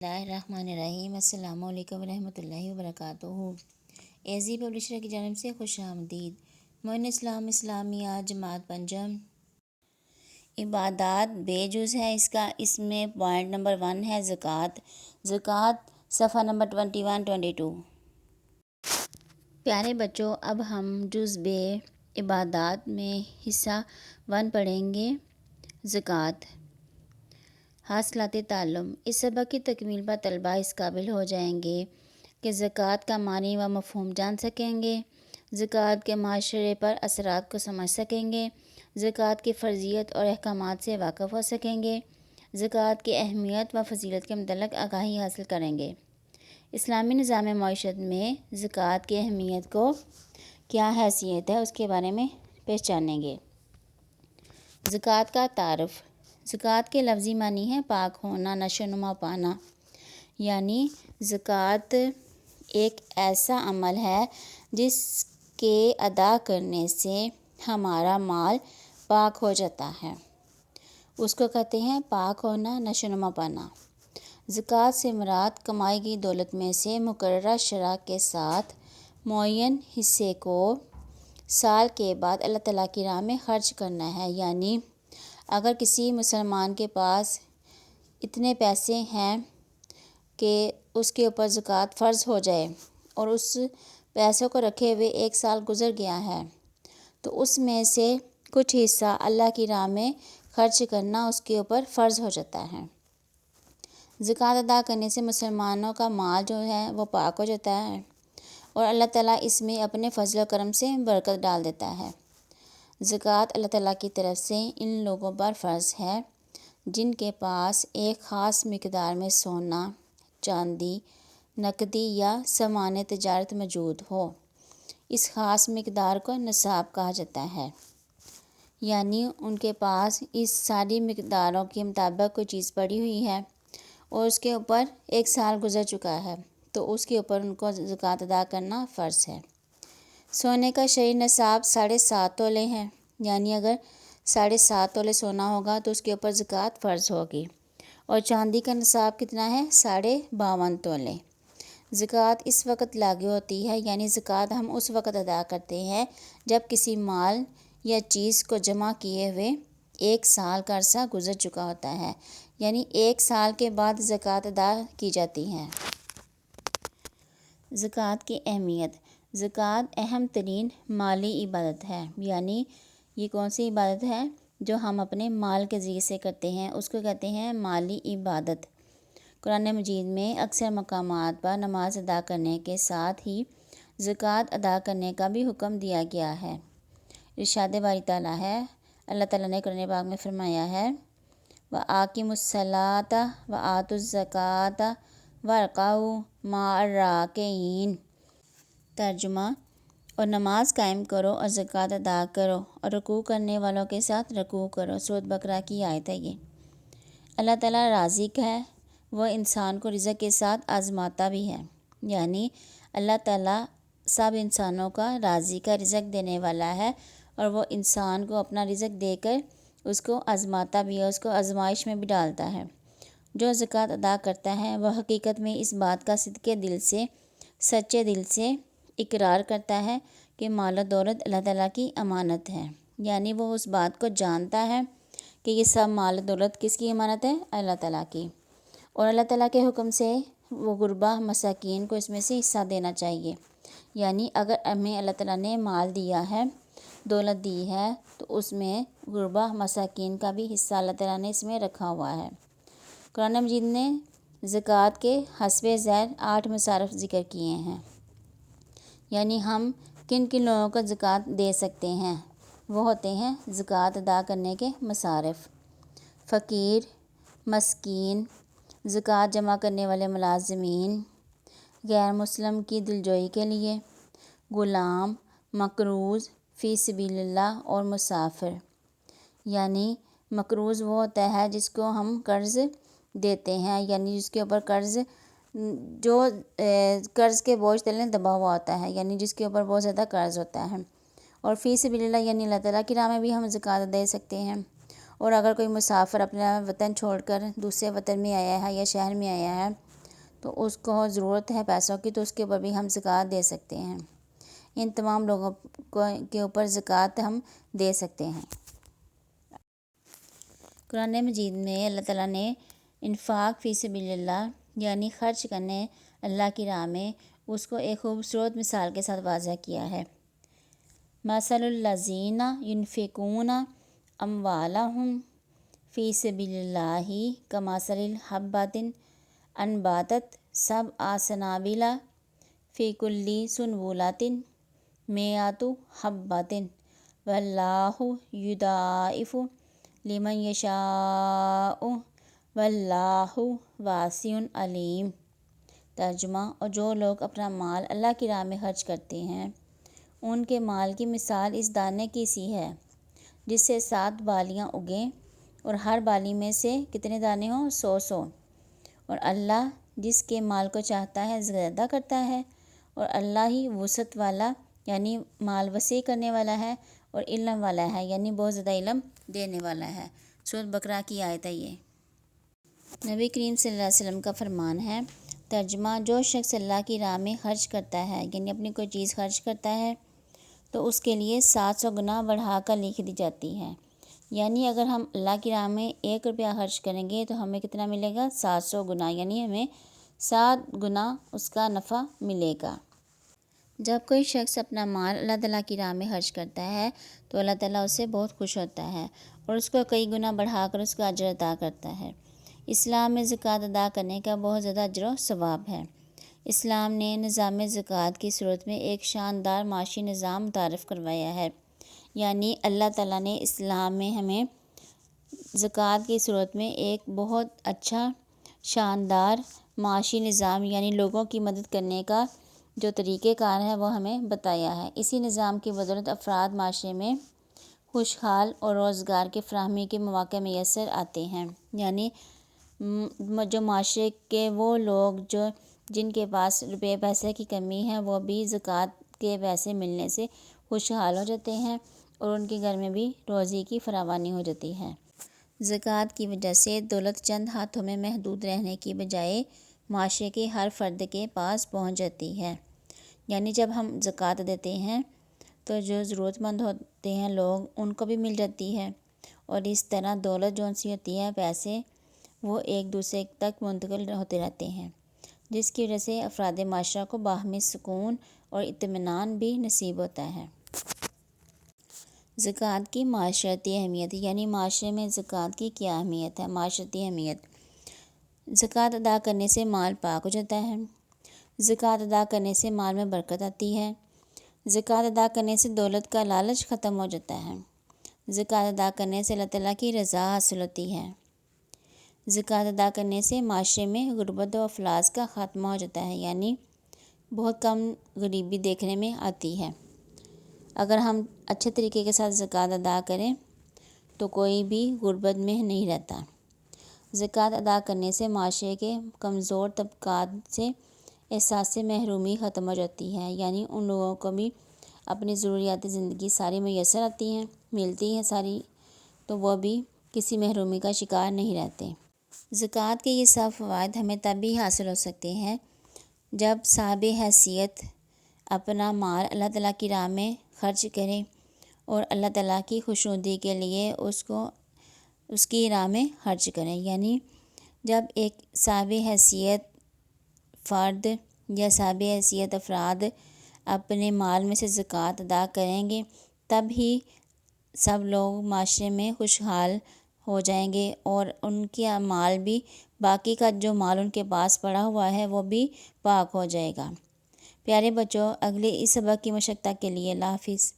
Bismillahirrahmanirrahim. السلام علیکم ورحمۃ اللہ وبرکاتہ. ایزی پبلشر کی جانب سے خوش آمدید. معین اسلام اسلامیہ جماعت پنجم عبادات بے جز ہے اس میں پوائنٹ نمبر 1 ہے زکوٰۃ صفحہ نمبر 21-22. پیارے بچوں، اب ہم جز بے عبادات میں حصہ 1 پڑھیں گے، زکوٰۃ. حاصلات تعلم. اس سبق کی تکمیل پر طلبہ اس قابل ہو جائیں گے کہ زکوٰۃ کا معنی و مفہوم جان سکیں گے، زکوٰۃ کے معاشرے پر اثرات کو سمجھ سکیں گے، زکوٰۃ کی فرضیت اور احکامات سے واقف ہو سکیں گے، زکوٰۃ کی اہمیت و فضیلت کے متعلق آگاہی حاصل کریں گے. اسلامی نظام معیشت میں زکوٰۃ کی اہمیت کو کیا حیثیت ہے اس کے بارے میں پہچانیں گے. زکوٰۃ کا تعارف. زکوٰۃ کے لفظی معنی ہے پاک ہونا، نشو و نما پانا. یعنی زکوٰۃ ایک ایسا عمل ہے جس کے ادا کرنے سے ہمارا مال پاک ہو جاتا ہے، اس کو کہتے ہیں پاک ہونا، نشو و نما پانا. زکوٰۃ سے مراد کمائی گئی دولت میں سے مقررہ شرح کے ساتھ معین حصے کو سال کے بعد اللہ تعالیٰ کی راہ میں خرچ کرنا ہے. یعنی اگر کسی مسلمان کے پاس اتنے پیسے ہیں کہ اس کے اوپر زکوٰۃ فرض ہو جائے اور اس پیسوں کو رکھے ہوئے 1 سال گزر گیا ہے، تو اس میں سے کچھ حصہ اللہ کی راہ میں خرچ کرنا اس کے اوپر فرض ہو جاتا ہے. زکوٰۃ ادا کرنے سے مسلمانوں کا مال جو ہے وہ پاک ہو جاتا ہے اور اللہ تعالیٰ اس میں اپنے فضل و کرم سے برکت ڈال دیتا ہے. زکوٰۃ اللہ تعالیٰ کی طرف سے ان لوگوں پر فرض ہے جن کے پاس ایک خاص مقدار میں سونا، چاندی، نقدی یا سامان تجارت موجود ہو. اس خاص مقدار کو نصاب کہا جاتا ہے. یعنی ان کے پاس اس ساری مقداروں کے مطابق کوئی چیز پڑی ہوئی ہے اور اس کے اوپر 1 سال گزر چکا ہے، تو اس کے اوپر ان کو زکوٰۃ ادا کرنا فرض ہے. سونے کا شرعی نصاب 7.5 تولے ہے. یعنی اگر 7.5 تولے سونا ہوگا تو اس کے اوپر زکوٰۃ فرض ہوگی. اور چاندی کا نصاب کتنا ہے؟ 52.5 تولے. زکوٰۃ اس وقت لاگو ہوتی ہے، یعنی زکوٰۃ ہم اس وقت ادا کرتے ہیں جب کسی مال یا چیز کو جمع کیے ہوئے 1 سال کا عرصہ گزر چکا ہوتا ہے. یعنی 1 سال کے بعد زکوٰۃ ادا کی جاتی ہے. زکوٰۃ کی اہمیت. زکوٰۃ اہم ترین مالی عبادت ہے. یعنی یہ کون سی عبادت ہے؟ جو ہم اپنے مال کے ذریعے سے کرتے ہیں، اس کو کہتے ہیں مالی عبادت. قرآن مجید میں اکثر مقامات پر نماز ادا کرنے کے ساتھ ہی زکوٰۃ ادا کرنے کا بھی حکم دیا گیا ہے. ارشاد باری تعالیٰ ہے، اللہ تعالیٰ نے قرآن پاک میں فرمایا ہے وَأَقِیمُوا الصَّلَاةَ وَآتُوا الزَّکَاةَ وَارْکَعُوا مَعَ الرَّاکعِینَ. ترجمہ: اور نماز قائم کرو اور زکوٰۃ ادا کرو اور رکوع کرنے والوں کے ساتھ رکوع کرو. سورۃ بقرہ کی آیت ہے یہ. اللہ تعالیٰ رازق ہے، وہ انسان کو رزق کے ساتھ آزماتا بھی ہے. یعنی اللہ تعالیٰ سب انسانوں کا رازق ہے، رزق دینے والا ہے، اور وہ انسان کو اپنا رزق دے کر اس کو آزماتا بھی ہے، اس کو آزمائش میں بھی ڈالتا ہے. جو زکوٰۃ ادا کرتا ہے وہ حقیقت میں اس بات کا صدقے دل سے، سچے دل سے اقرار کرتا ہے کہ مال و دولت اللہ تعالیٰ کی امانت ہے. یعنی وہ اس بات کو جانتا ہے کہ یہ سب مال و دولت کس کی امانت ہے؟ اللہ تعالیٰ کی. اور اللہ تعالیٰ کے حکم سے وہ غربا مساکین کو اس میں سے حصہ دینا چاہیے. یعنی اگر ہمیں اللہ تعالیٰ نے مال دیا ہے، دولت دی ہے، تو اس میں غربا مساکین کا بھی حصہ اللہ تعالیٰ نے اس میں رکھا ہوا ہے. قرآن مجید نے زکوٰۃ کے حسب ذیل 8 مصارف ذکر کیے ہیں. یعنی ہم کن کن لوگوں کو زکوٰۃ دے سکتے ہیں؟ وہ ہوتے ہیں زکوٰۃ ادا کرنے کے مصارف: فقیر، مسکین، زکوٰۃ جمع کرنے والے ملازمین، غیر مسلم کی دلجوئی کے لیے، غلام، مقروض فی سبیل اللہ اور مسافر. یعنی مقروض وہ ہوتا ہے جس کو ہم قرض دیتے ہیں، یعنی جس کے اوپر قرض جو قرض کے بوجھ تلے دبا ہوا ہوتا ہے، یعنی جس کے اوپر بہت زیادہ قرض ہوتا ہے. اور فی سبیل اللہ یعنی اللہ تعالیٰ کی راہ میں بھی ہم زکوٰۃ دے سکتے ہیں. اور اگر کوئی مسافر اپنا وطن چھوڑ کر دوسرے وطن میں آیا ہے یا شہر میں آیا ہے تو اس کو ضرورت ہے پیسوں کی تو اس کے اوپر بھی ہم زکوٰۃ دے سکتے ہیں۔ ان تمام لوگوں کے اوپر زکوٰۃ ہم دے سکتے ہیں۔ قرآن مجید میں اللہ تعالیٰ نے انفاق فی سبیل اللہ یعنی خرچ کرنے اللہ کی راہ میں اس کو ایک خوبصورت مثال کے ساتھ واضح کیا ہے۔ مثل الذین ینفقون اموالہم فی سبیل اللہ کمثل حبۃ انبتت سبع سنابل فی کل سنبلۃ مئۃ حبۃ واللہ یضاعف لمن یشاء واللہ واسع علیم۔ ترجمہ، اور جو لوگ اپنا مال اللہ کی راہ میں خرچ کرتے ہیں ان کے مال کی مثال اس دانے کی سی ہے جس سے 7 بالیاں اگیں اور ہر بالی میں سے کتنے دانے ہوں؟ 100 اور اللہ جس کے مال کو چاہتا ہے زیادہ کرتا ہے، اور اللہ ہی وسعت والا یعنی مال وسیع کرنے والا ہے اور علم والا ہے یعنی بہت زیادہ علم دینے والا ہے۔ سورۃ بقرہ کی آیت ہے یہ۔ نبی کریم صلی اللہ علیہ وسلم کا فرمان ہے، ترجمہ، جو شخص اللہ کی راہ میں خرچ کرتا ہے یعنی اپنی کوئی چیز خرچ کرتا ہے تو اس کے لیے 700 گنا بڑھا کر لکھ دی جاتی ہے۔ یعنی اگر ہم اللہ کی راہ میں 1 روپیہ خرچ کریں گے تو ہمیں کتنا ملے گا؟ 700 گنا، یعنی ہمیں 7 گنا اس کا نفع ملے گا۔ جب کوئی شخص اپنا مال اللہ تعالیٰ کی راہ میں خرچ کرتا ہے تو اللہ تعالیٰ اس سے بہت خوش ہوتا ہے اور اس کو کئی گنا بڑھا کر اس کا اجر عطا کرتا ہے۔ اسلام میں زکوٰۃ ادا کرنے کا بہت زیادہ اجر و ثواب ہے۔ اسلام نے نظام زکوٰۃ کی صورت میں ایک شاندار معاشی نظام متعارف کروایا ہے، یعنی اللہ تعالیٰ نے اسلام میں ہمیں زکوٰۃ کی صورت میں ایک بہت اچھا شاندار معاشی نظام یعنی لوگوں کی مدد کرنے کا جو طریقہ کار ہے وہ ہمیں بتایا ہے۔ اسی نظام کی بدولت افراد معاشرے میں خوشحال اور روزگار کی فراہمی کے مواقع میسر آتے ہیں، یعنی جو معاشرے کے وہ لوگ جن کے پاس روپے پیسے کی کمی ہے وہ بھی زکوٰۃ کے پیسے ملنے سے خوشحال ہو جاتے ہیں اور ان کے گھر میں بھی روزی کی فراوانی ہو جاتی ہے۔ زکوٰۃ کی وجہ سے دولت چند ہاتھوں میں محدود رہنے کی بجائے معاشرے کے ہر فرد کے پاس پہنچ جاتی ہے۔ یعنی جب ہم زکوٰۃ دیتے ہیں تو جو ضرورت مند ہوتے ہیں لوگ ان کو بھی مل جاتی ہے، اور اس طرح دولت جو سی ہوتی ہے، پیسے، وہ ایک دوسرے تک منتقل ہوتے رہتے ہیں، جس کی وجہ سے افراد معاشرہ کو باہمی سکون اور اطمینان بھی نصیب ہوتا ہے۔ زکوٰۃ کی معاشرتی اہمیت، یعنی معاشرے میں زکوٰۃ کی کیا اہمیت ہے؟ معاشرتی اہمیت، زکوٰۃ ادا کرنے سے مال پاک ہو جاتا ہے، زکوٰۃ ادا کرنے سے مال میں برکت آتی ہے، زکوٰۃ ادا کرنے سے دولت کا لالچ ختم ہو جاتا ہے، زکوٰۃ ادا کرنے سے اللہ تعالیٰ کی رضا حاصل ہوتی ہے، زکوٰۃ ادا کرنے سے معاشرے میں غربت و افلاس کا خاتمہ ہو جاتا ہے، یعنی بہت کم غریبی دیکھنے میں آتی ہے۔ اگر ہم اچھے طریقے کے ساتھ زکوٰۃ ادا کریں تو کوئی بھی غربت میں نہیں رہتا۔ زکوٰۃ ادا کرنے سے معاشرے کے کمزور طبقات سے احساس محرومی ختم ہو جاتی ہے، یعنی ان لوگوں کو بھی اپنی ضروریات زندگی ساری میسر آتی ہیں، ملتی ہیں ساری، تو وہ بھی کسی محرومی کا شکار نہیں رہتے۔ زکوٰۃ کے یہ سب فوائد ہمیں تب بھی حاصل ہو سکتے ہیں جب صاحب حیثیت اپنا مال اللہ تعالیٰ کی راہ میں خرچ کرے اور اللہ تعالیٰ کی خوشنودی کے لیے اس کی راہ میں خرچ کریں۔ یعنی جب ایک صاحب حیثیت فرد یا صاحب حیثیت افراد اپنے مال میں سے زکوٰۃ ادا کریں گے تب ہی سب لوگ معاشرے میں خوشحال ہو جائیں گے اور ان کا مال بھی، باقی کا جو مال ان کے پاس پڑا ہوا ہے وہ بھی پاک ہو جائے گا۔ پیارے بچوں، اگلے اس سبق کی مشقت کے لیے اللہ حافظ۔